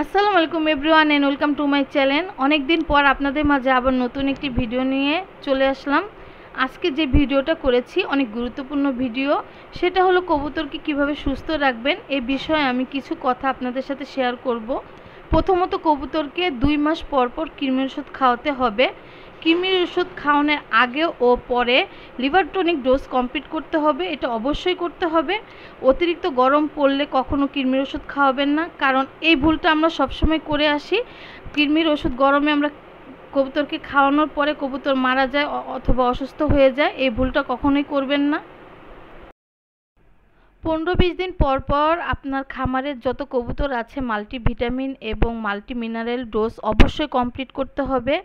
আসসালামু আলাইকুম everyone and welcome to my channel. অনেক দিন পর আপনাদের মাঝে আবার নতুন একটি ভিডিও নিয়ে চলে আসলাম। আজকে যে ভিডিওটা করেছি অনেক গুরুত্বপূর্ণ ভিডিও, সেটা হলো কবুতরকে কিভাবে সুস্থ রাখবেন এই বিষয়ে আমি কিছু কথা আপনাদের সাথে শেয়ার করব। প্রথমত কবুতরকে 2 মাস পর পর কৃমির ওষুধ খাওয়াতে হবে। কৃমির ওষুধ খাওয়ানোর আগে ও পরে লিভার টনিক ডোজ কমপ্লিট করতে হবে, এটা অবশ্যই করতে হবে। অতিরিক্ত গরম পড়লে কখনো কৃমির ওষুধ খাওয়াবেন না, কারণ এই ভুলটা আমরা সবসময় করে আসি। কৃমির ওষুধ গরমে আমরা কবুতরকে খাওয়ানোর পরে কবুতর মারা যায় অথবা অসুস্থ হয়ে যায়, এই ভুলটা কখনোই করবেন না। 15-20 দিন পর পর আপনার খামারের যত কবুতর আছে মাল্টিভিটামিন এবং মাল্টি মিনারেল ডোজ অবশ্যই কমপ্লিট করতে হবে।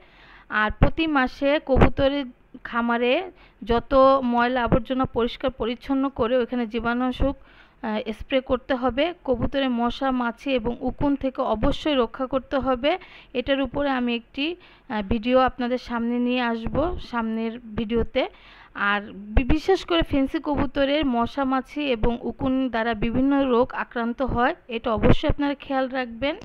আর প্রতি মাসে কবুতরের খামারে যত ময়লা আবর্জনা পরিষ্কার পরিচ্ছন্ন করে ওখানে জীবাণুনাশক স্প্রে করতে হবে। কবুতরের মশা মাছি এবং উকুন থেকে অবশ্যই রক্ষা করতে হবে। এটার উপরে আমি একটি ভিডিও আপনাদের সামনে নিয়ে আসব সামনের ভিডিওতে। আর বিশেষ করে ফেন্সি কবুতরের মশা মাছি এবং উকুন দ্বারা বিভিন্ন রোগ আক্রান্ত হয়, এটা অবশ্যই আপনারা খেয়াল রাখবেন।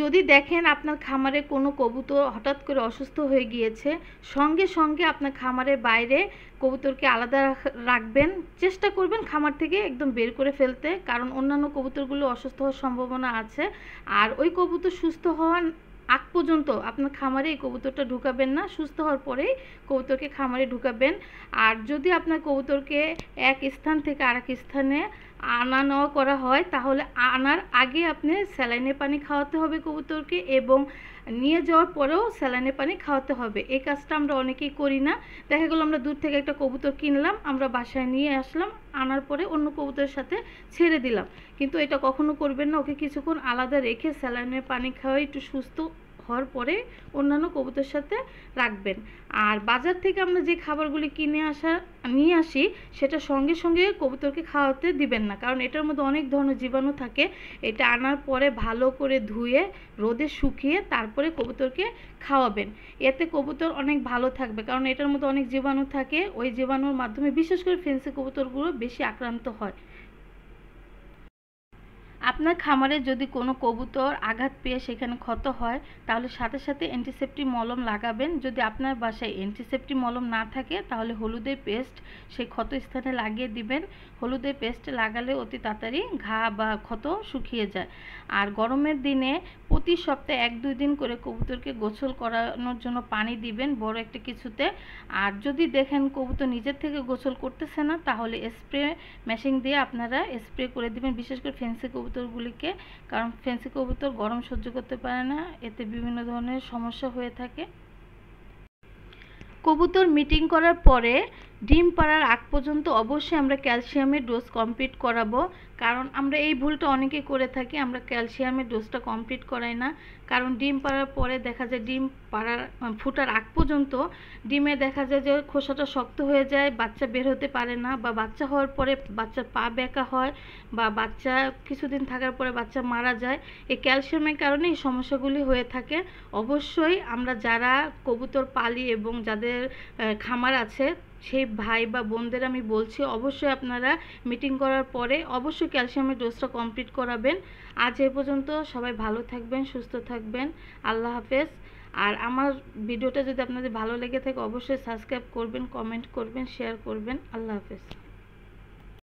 যদি দেখেন আপনার খামারে কোনো কবুতর হঠাৎ করে অসুস্থ হয়ে গিয়েছে, সঙ্গে সঙ্গে আপনার খামারের বাইরে কবুতরকে আলাদা রাখবেন। চেষ্টা করবেন খামার থেকে একদম বের করে ফেলতে, কারণ অন্যান্য কবুতরগুলো অসুস্থ হওয়ার সম্ভাবনা আছে। আর ওই কবুতর সুস্থ হওয়ার আগ পর্যন্ত আপনার খামারে এই কবুতরটা ঢুকাবেন না, সুস্থ হওয়ার পরেই কবুতরকে খামারে ঢুকাবেন। আর যদি আপনার কবুতরকে এক স্থান থেকে আরেক স্থানে আনা নেওয়া করা হয়, তাহলে আনার আগে আপনি স্যালাইনের পানি খাওয়াতে হবে কবুতরকে, এবং নিয়ে যাওয়ার পরেও স্যালাইনের পানি খাওয়াতে হবে। এই কাজটা আমরা অনেকেই করি না। দেখা গেলো আমরা দূর থেকে একটা কবুতর কিনলাম, আমরা বাসায় নিয়ে আসলাম, আনার পরে অন্য কবুতরের সাথে ছেড়ে দিলাম, কিন্তু এটা কখনো করবেন না। ওকে কিছুক্ষণ আলাদা রেখে স্যালাইনের পানি খাওয়াই একটু সুস্থ হওয়ার পরে অন্যান্য কবুতরের সাথে রাখবেন। আর বাজার থেকে আমরা যে খাবারগুলি নিয়ে আসি সেটা সঙ্গে সঙ্গে কবুতরকে খাওয়াতে দিবেন না, কারণ এটার মধ্যে অনেক ধরনের জীবাণু থাকে। এটা আনার পরে ভালো করে ধুয়ে রোদে শুকিয়ে তারপরে কবুতরকে খাওয়াবেন। এতে কবুতর অনেক ভালো থাকবে, কারণ এটার মধ্যে অনেক জীবাণু থাকে। ওই জীবাণুর মাধ্যমে বিশেষ করে ফেন্সি কবুতরগুলো বেশি আক্রান্ত হয়। আপনার খামারে যদি কোনো কবুতর আঘাত পেয়ে সেখানে ক্ষত হয়, তাহলে সাথে সাথে অ্যান্টিসেপ্টিক মলম লাগাবেন। যদি আপনার বাসায় অ্যান্টিসেপ্টিক মলম না থাকে, তাহলে হলুদের পেস্ট সেই ক্ষত স্থানে লাগিয়ে দিবেন। হলুদের পেস্ট লাগালে অতি তাড়াতাড়ি ঘা বা ক্ষত শুকিয়ে যায়। আর গরমের দিনে প্রতি সপ্তাহে 1-2 দিন করে কবুতরকে গোসল করানোর জন্য পানি দিবেন বড় একটা কিছুতে। আর যদি দেখেন কবুতর নিজের থেকে গোসল করতেছে না, তাহলে স্প্রে মেশিন দিয়ে আপনারা স্প্রে করে দিবেন, বিশেষ করে ফেন্সি কবুতরগুলিকে, কারণ ফেন্সি কবুতর গরম সহ্য করতে পারে না, এতে বিভিন্ন ধরনের সমস্যা হয়ে থাকে। কবুতর মিটিং করার পরে ডিম পাড়ার আগ পর্যন্ত অবশ্যই আমরা ক্যালসিয়ামের ডোজ কমপ্লিট করাবো, কারণ আমরা এই ভুলটা অনেকে করে থাকি, আমরা ক্যালসিয়ামের ডোজটা কমপ্লিট করাই না। কারণ ডিম পাড়ার পরে দেখা যায় ডিম ফুটার আগ পর্যন্ত ডিমে দেখা যায় যে খোসাটা শক্ত হয়ে যায়, বাচ্চা বের হতে পারে না, বা বাচ্চা হওয়ার পরে বাচ্চার পা ব্যাকা হয়, বা বাচ্চা কিছুদিন থাকার পরে বাচ্চা মারা যায়। এই ক্যালসিয়ামের কারণে এই সমস্যাগুলি হয়ে থাকে। অবশ্যই আমরা যারা কবুতর পালি এবং যাদের খামার আছে সেই ভাই বা বোনদের আমি বলছি, অবশ্যই আপনারা মিটিং করার পরে অবশ্যই ক্যালসিয়ামের ডোজটা কমপ্লিট করাবেন। আজ এ পর্যন্ত, সবাই ভালো থাকবেন, সুস্থ থাকবেন, আল্লাহ হাফেজ। আর আমার ভিডিওটা যদি আপনাদের ভালো লেগে থাকে অবশ্যই সাবস্ক্রাইব করবেন, কমেন্ট করবেন, শেয়ার করবেন। আল্লাহ হাফেজ।